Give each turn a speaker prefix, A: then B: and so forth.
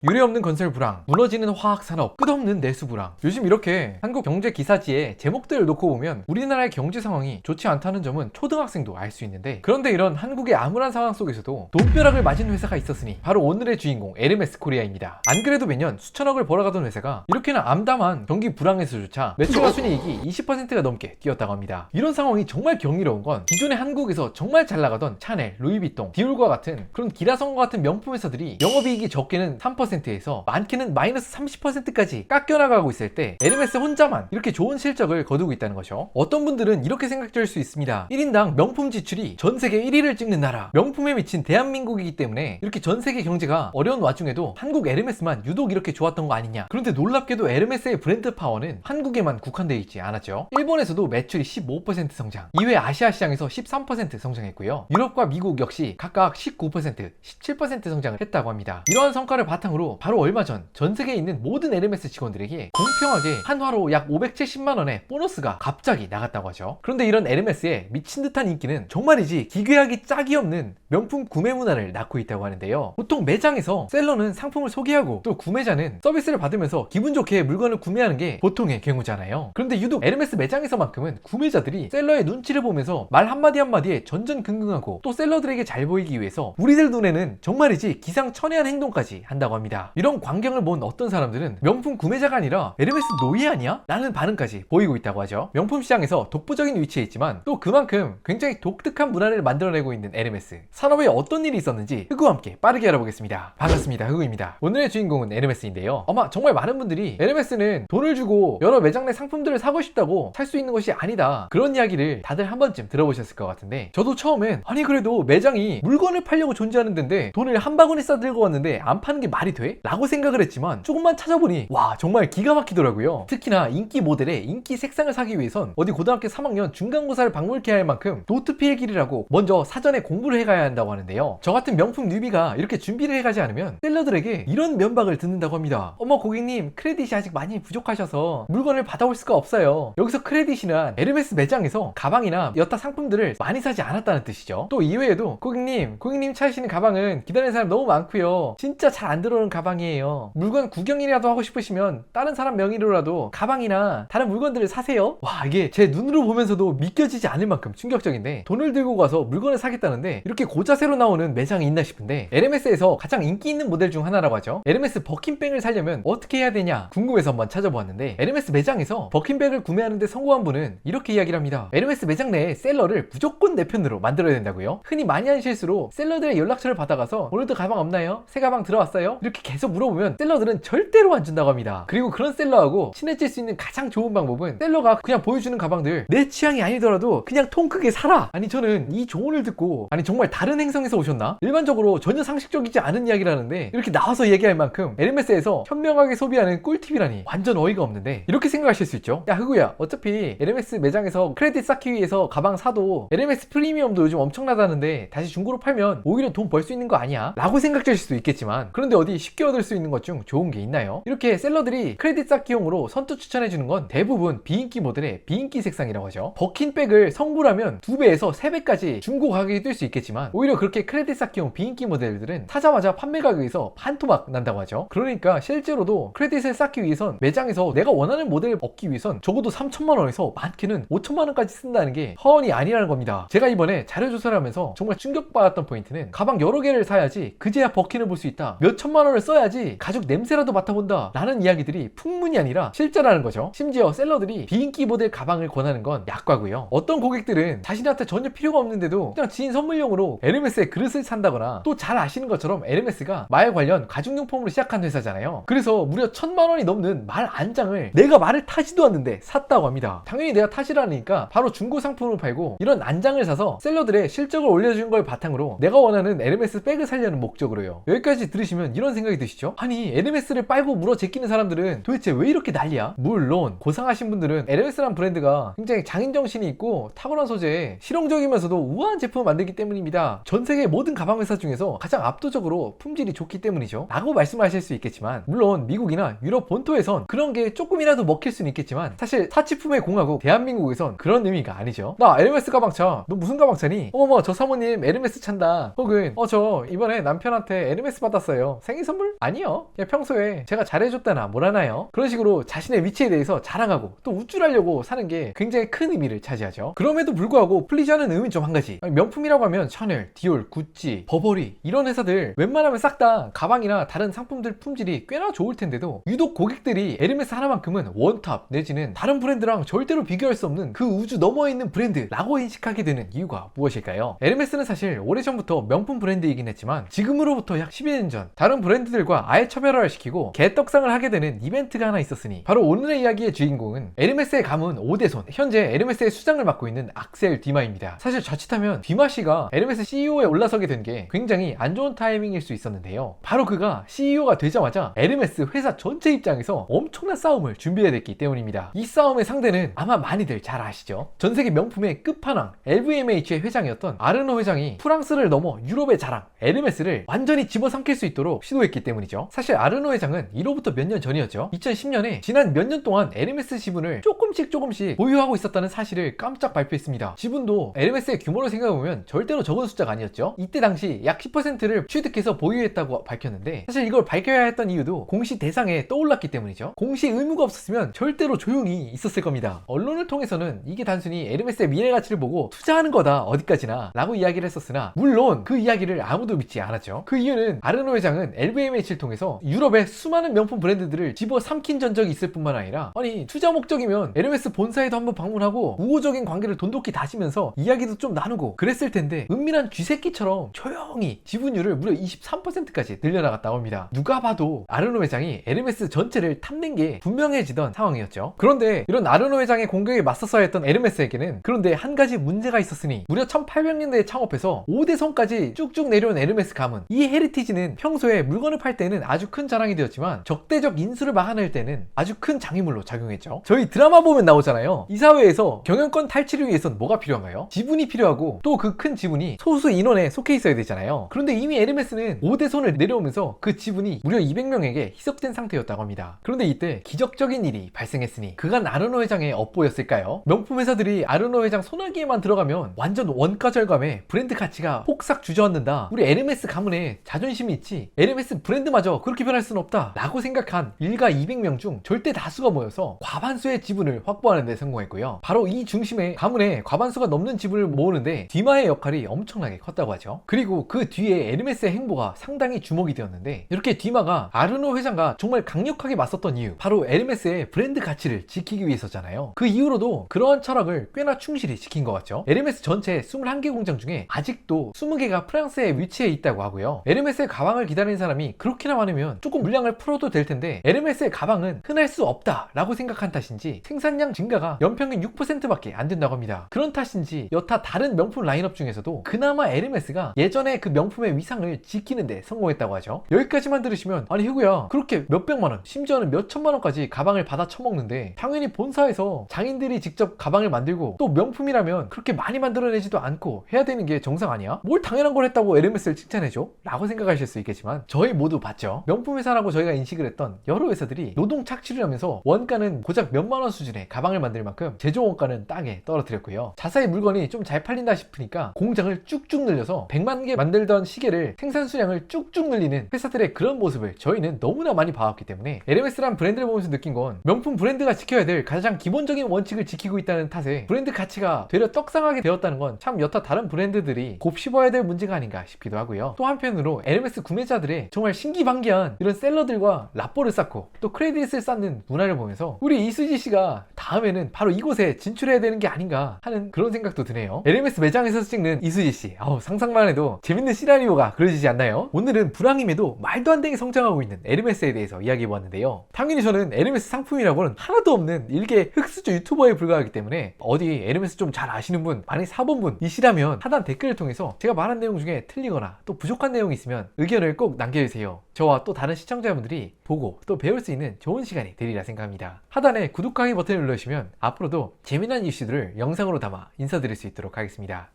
A: 유례없는 건설 불황, 무너지는 화학 산업, 끝없는 내수 불황. 요즘 이렇게 한국 경제 기사지에 제목들을 놓고 보면 우리나라의 경제 상황이 좋지 않다는 점은 초등학생도 알 수 있는데, 그런데 이런 한국의 암울한 상황 속에서도 돈벼락을 맞은 회사가 있었으니 바로 오늘의 주인공 에르메스 코리아입니다. 안 그래도 매년 수천억을 벌어가던 회사가 이렇게나 암담한 경기 불황에서조차 매출과 순이익이 20%가 넘게 뛰었다고 합니다. 이런 상황이 정말 경이로운 건 기존의 한국에서 정말 잘 나가던 샤넬, 루이비통, 디올과 같은 그런 기라성과 같은 명품 회사들이 영업이익이 적게는 3%에서 많게는 마이너스 30%까지 깎여나가고 있을 때 에르메스 혼자만 이렇게 좋은 실적을 거두고 있다는 거죠. 어떤 분들은 이렇게 생각될 수 있습니다. 1인당 명품 지출이 전 세계 1위를 찍는 나라, 명품에 미친 대한민국이기 때문에 이렇게 전 세계 경제가 어려운 와중에도 한국 에르메스만 유독 이렇게 좋았던 거 아니냐. 그런데 놀랍게도 에르메스의 브랜드 파워는 한국에만 국한되어 있지 않았죠. 일본에서도 매출이 15% 성장, 이외 아시아 시장에서 13% 성장했고요. 유럽과 미국 역시 각각 19%, 17% 성장을 했다고 합니다. 이러한 성과를 바탕으로 바로 얼마 전 세계에 있는 모든 에르메스 직원들에게 공평하게 한화로 약 570만 원의 보너스가 갑자기 나갔다고 하죠. 그런데 이런 에르메스의 미친 듯한 인기는 정말이지 기괴하기 짝이 없는 명품 구매 문화를 낳고 있다고 하는데요. 보통 매장에서 셀러는 상품을 소개하고 또 구매자는 서비스를 받으면서 기분 좋게 물건을 구매하는 게 보통의 경우잖아요. 그런데 유독 에르메스 매장에서만큼은 구매자들이 셀러의 눈치를 보면서 말 한마디 한마디에 전전긍긍하고 또 셀러들에게 잘 보이기 위해서 우리들 눈에는 정말이지 기상천외한 행동까지 한다고 합니다. 이런 광경을 본 어떤 사람들은 명품 구매자가 아니라 에르메스 노예 아니야? 라는 반응까지 보이고 있다고 하죠. 명품 시장에서 독보적인 위치에 있지만 또 그만큼 굉장히 독특한 문화를 만들어내고 있는 에르메스. 산업에 어떤 일이 있었는지 흑우와 함께 빠르게 알아보겠습니다. 반갑습니다. 흑우입니다. 오늘의 주인공은 에르메스인데요. 아마 정말 많은 분들이 에르메스는 돈을 주고 여러 매장 내 상품들을 사고 싶다고 살 수 있는 것이 아니다, 그런 이야기를 다들 한 번쯤 들어보셨을 것 같은데, 저도 처음엔 아니 그래도 매장이 물건을 팔려고 존재하는 데인데 돈을 한 바구니 싸들고 왔는데 안 파는 게 말이 돼? 라고 생각을 했지만 조금만 찾아보니 와, 정말 기가 막히더라고요. 특히나 인기 모델의 인기 색상을 사기 위해선 어디 고등학교 3학년 중간고사를 방불케 할 만큼 노트 필기라고 먼저 사전에 공부를 해가야 한다고 하는데요. 저 같은 명품 뉴비가 이렇게 준비를 해가지 않으면 셀러들에게 이런 면박을 듣는다고 합니다. 어머 고객님, 크레딧이 아직 많이 부족하셔서 물건을 받아올 수가 없어요. 여기서 크레딧이란 에르메스 매장에서 가방이나 여타 상품들을 많이 사지 않았다는 뜻이죠. 또 이외에도 고객님 차시는 가방은 기다리는 사람 너무 많고요, 진짜 잘 안 들어오는 가방이에요. 물건 구경이라도 하고 싶으시면 다른 사람 명의로라도 가방이나 다른 물건들을 사세요. 와, 이게 제 눈으로 보면서도 믿겨지지 않을 만큼 충격적인데, 돈을 들고 가서 물건을 사겠다는데 이렇게 고자세로 나오는 매장이 있나 싶은데, 에르메스에서 가장 인기 있는 모델 중 하나라고 하죠. 에르메스 버킨백을 사려면 어떻게 해야 되냐 궁금해서 한번 찾아보았는데, 에르메스 매장에서 버킨백을 구매하는데 성공한 분은 이렇게 이야기를 합니다. 에르메스 매장 내에 셀러를 무조건 내 편으로 만들어야 된다고요. 흔히 많이 하는 실수로 셀러들의 연락처를 받아가서 오늘도 가방 없나요? 새 가방 들어왔어요? 이렇게 계속 물어보면 셀러들은 절대로 안 준다고 합니다. 그리고 그런 셀러하고 친해질 수 있는 가장 좋은 방법은 셀러가 그냥 보여주는 가방들 내 취향이 아니더라도 그냥 통 크게 사라. 아니 저는 이 조언을 듣고, 아니 정말 다른 행성에서 오셨나? 일반적으로 전혀 상식적이지 않은 이야기라는데 이렇게 나와서 얘기할 만큼 에르메스에서 현명하게 소비하는 꿀팁이라니 완전 어이가 없는데, 이렇게 생각하실 수 있죠. 야 흑우야, 어차피 에르메스 매장에서 크레딧 쌓기 위해서 가방 사도 에르메스 프리미엄도 요즘 엄청나다는데 다시 중고로 팔면 오히려 돈 벌 수 있는 거 아니야? 라고 생각될 수도 있겠지만, 그런데 어디 쉽게 얻을 수 있는 것 중 좋은 게 있나요? 이렇게 셀러들이 크레딧 쌓기용으로 선뜻 추천해주는 건 대부분 비인기 모델의 비인기 색상이라고 하죠. 버킨백을 성불하면 2배에서 3배까지 중고 가격이 뛸 수 있겠지만, 오히려 그렇게 크레딧 쌓기용 비인기 모델들은 사자마자 판매 가격에서 반토막 난다고 하죠. 그러니까 실제로도 크레딧을 쌓기 위해선 매장에서 내가 원하는 모델을 얻기 위해선 적어도 3천만 원에서 많게는 5천만 원까지 쓴다는 게 허언이 아니라는 겁니다. 제가 이번에 자료조사를 하면서 정말 충격받았던 포인트는, 가방 여러 개를 사야지 그제야 버킨을 볼 수 있다, 몇 천만 원을 써야지 가죽 냄새라도 맡아본다 라는 이야기들이 풍문이 아니라 실제라는 거죠. 심지어 셀러들이 비인기 모델 가방을 권하는 건 약과고요. 어떤 고객들은 자신한테 전혀 필요가 없는데도 그냥 지인 선물용으로 에르메스의 그릇을 산다거나, 또 잘 아시는 것처럼 에르메스가 말 관련 가죽용품으로 시작한 회사잖아요. 그래서 무려 1,000만 원이 넘는 말 안장을 내가 말을 타지도 않는데 샀다고 합니다. 당연히 내가 타지라니까 바로 중고 상품으로 팔고, 이런 안장을 사서 셀러들의 실적을 올려준 걸 바탕으로 내가 원하는 에르메스 백을 살려는 목적으로요. 여기까지 들으시면 이런 생각이 드시죠? 아니 에르메스를 빨고 물어 제끼는 사람들은 도대체 왜 이렇게 난리야? 물론 고상하신 분들은 에르메스란 브랜드가 굉장히 장인정신이 있고 탁월한 소재에 실용적이면서도 우아한 제품을 만들기 때문입니다. 전 세계 모든 가방 회사 중에서 가장 압도적으로 품질이 좋기 때문이죠 라고 말씀하실 수 있겠지만, 물론 미국이나 유럽 본토에선 그런 게 조금이라도 먹힐 수는 있겠지만, 사실 사치품의 공화국 대한민국에선 그런 의미가 아니죠. 나 에르메스 가방 차. 너 무슨 가방 차니? 어머머 저 사모님 에르메스 찬다. 혹은 저 이번에 남편한테 에르메스 받았어요. 생일 선물? 아니요. 그냥 평소에 제가 잘해줬다나 뭘 하나요? 그런 식으로 자신의 위치에 대해서 자랑하고 또 우쭐하려고 사는 게 굉장히 큰 의미를 차지하죠. 그럼에도 불구하고 풀리지 않은 의미는 좀 한 가지. 명품이라고 하면 샤넬, 디올, 구찌, 버버리 이런 회사들 웬만하면 싹 다 가방이나 다른 상품들 품질이 꽤나 좋을 텐데도 유독 고객들이 에르메스 하나만큼은 원탑 내지는 다른 브랜드랑 절대로 비교할 수 없는 그 우주 너머에 있는 브랜드라고 인식하게 되는 이유가 무엇일까요? 에르메스는 사실 오래전부터 명품 브랜드이긴 했지만 지금으로부터 약 12년 전 다른 브랜드들과 아예 차별화를 시키고 개떡상을 하게 되는 이벤트가 하나 있었으니 바로 오늘의 이야기의 주인공은 에르메스의 가문 오대손, 현재 에르메스의 수장을 맡고 있는 악셀 디마입니다. 사실 자칫하면 디마 씨가 에르메스 CEO에 올라서게 된 게 굉장히 안 좋은 타이밍일 수 있었는데요. 바로 그가 CEO가 되자마자 에르메스 회사 전체 입장에서 엄청난 싸움을 준비해야 됐기 때문입니다. 이 싸움의 상대는 아마 많이들 잘 아시죠? 전세계 명품의 끝판왕 LVMH의 회장이었던 아르노 회장이 프랑스를 넘어 유럽의 자랑 에르메스를 완전히 집어삼킬 수 있도록 시도했기 때문이죠. 사실 아르노 회장은 이로부터 몇 년 전이었죠. 2010년에 지난 몇 년 동안 에르메스 지분을 조금씩 보유하고 있었다는 사실을 깜짝 발표했습니다. 지분도 에르메스의 규모로 생각해보면 절대로 적은 숫자가 아니었죠. 이때 당시 약 10%를 취득해서 보유했다고 밝혔는데 사실 이걸 밝혀야 했던 이유도 공시 대상에 떠올랐기 때문이죠. 공시 의무가 없었으면 절대로 조용히 있었을 겁니다. 언론을 통해서는 이게 단순히 에르메스의 미래 가치를 보고 투자하는 거다 어디까지나 라고 이야기를 했었으나 물론 그 이야기를 아무도 믿지 않았죠. 그 이유는 아르노 회장은 LVMH를 통해서 유럽의 수많은 명품 브랜드들을 집어삼킨 전적이 있을 뿐만 아니라 아니 투자 목적이면 에르메스 본사에도 한번 방문하고 우호적인 관계를 돈독히 다지면서 이야기도 좀 나누고 그랬을 텐데 은밀한 쥐새끼처럼 조용히 지분율을 무려 23%까지 늘려나갔다고 합니다. 누가 봐도 아르노 회장이 에르메스 전체를 탐낸 게 분명해지던 상황이었죠. 그런데 이런 아르노 회장의 공격에 맞서서야 했던 에르메스에게는 그런데 한 가지 문제가 있었으니 무려 1800년대에 창업해서 5대손까지 쭉쭉 내려온 에르메스 가문, 이 헤리티지는 평소에 물건을 팔 때는 아주 큰 자랑이 되었지만 적대적 인수를 막아낼 때는 아주 큰 장애물로 작용했죠. 저희 드라마 보면 나오잖아요. 이 사회에서 경영권 탈취를 위해선 뭐가 필요한가요? 지분이 필요하고 또 그 큰 지분이 소수 인원에 속해 있어야 되잖아요. 그런데 이미 에르메스는 5대손을 내려오면서 그 지분이 무려 200명에게 희석된 상태였다고 합니다. 그런데 이때 기적적인 일이 발생했으니 그간 아르노 회장의 업보였을까요? 명품 회사들이 아르노 회장 손아귀에만 들어가면 완전 원가 절감에 브랜드 가치가 폭삭 주저앉는다. 우리 에르메스 가문에 자존심이 있지 에르메스 브랜드마저 그렇게 변할 수는 없다 라고 생각한 일가 200명 중 절대 다수가 모여서 과반수의 지분을 확보하는 데 성공했고요. 바로 이 중심에 가문에 과반수가 넘는 지분을 모으는데 디마의 역할이 엄청나게 컸다고 하죠. 그리고 그 뒤에 에르메스의 행보가 상당히 주목이 되었는데 이렇게 디마가 아르노 회장과 정말 강력하게 맞섰던 이유 바로 에르메스의 브랜드 가치를 지키기 위해서잖아요. 그 이후로도 그러한 철학을 꽤나 충실히 지킨 것 같죠. 에르메스 전체 21개 공장 중에 아직도 20개가 프랑스에 위치해 있다고 하고요. 에르메스의 가방을 기다리는 사람이 그렇게나 많으면 조금 물량을 풀어도 될 텐데 에르메스의 가방은 흔할 수 없다 라고 생각한 탓인지 생산량 증가가 연평균 6%밖에 안 된다고 합니다. 그런 탓인지 여타 다른 명품 라인업 중에서도 그나마 에르메스가 예전에 그 명품의 위상을 지키는데 성공했다고 하죠. 여기까지만 들으시면 아니 희구야 그렇게 몇백만원 심지어는 몇천만원까지 가방을 받아 처먹는데 당연히 본사에서 장인들이 직접 가방을 만들고 또 명품이라면 그렇게 많이 만들어내지도 않고 해야 되는 게 정상 아니야? 뭘 당연한 걸 했다고 에르메스를 칭찬해줘? 라고 생각하실 수 있겠지만 저희 모두 봤죠. 명품 회사라고 저희가 인식을 했던 여러 회사들이 노동 착취를 하면서 원가는 고작 몇만원 수준의 가방을 만들 만큼 제조 원가는 땅에 떨어뜨렸고요. 자사의 물건이 좀 잘 팔린다 싶으니까 공장을 쭉쭉 늘려서 100만 개 만들던 시계를 생산 수량을 쭉쭉 늘리는 회사들의 그런 모습을 저희는 너무나 많이 봐왔기 때문에 에르메스란 브랜드를 보면서 느낀 건 명품 브랜드가 지켜야 될 가장 기본적인 원칙을 지키고 있다는 탓에 브랜드 가치가 되려 떡상하게 되었다는 건 참 여타 다른 브랜드들이 곱씹어야 될 문제가 아닌가 싶기도 하고요. 또 한편으로 에르메스 구매자들의 정말 신기반기한 이런 셀러들과 라뽀를 쌓고 또 크레딧을 쌓는 문화를 보면서 우리 이수지 씨가 다음에는 바로 이곳에 진출해야 되는 게 아닌가 하는 그런 생각도 드네요. 에르메스 매장에서 찍는 이수지 씨, 상상만 해도 재밌는 시나리오가 그려지지 않나요? 오늘은 불황임에도 말도 안 되게 성장하고 있는 에르메스에 대해서 이야기해보았는데요. 당연히 저는 에르메스 상품이라고는 하나도 없는 일개 흑수저 유튜버에 불과하기 때문에 어디 에르메스 좀 잘 아시는 분, 많이 사본 분이시라면 하단 댓글을 통해서 제가 말한 내용 중에 틀리거나 또 부족한 내용이 있으면 의견을 꼭 남겨주세요. 저와 또 다른 시청자분들이 보고 또 배울 수 있는 좋은 시간이 되리라 생각합니다. 하단에 구독하기 버튼을 눌러주시면 앞으로도 재미난 이슈들을 영상으로 담아 인사드릴 수 있도록 하겠습니다.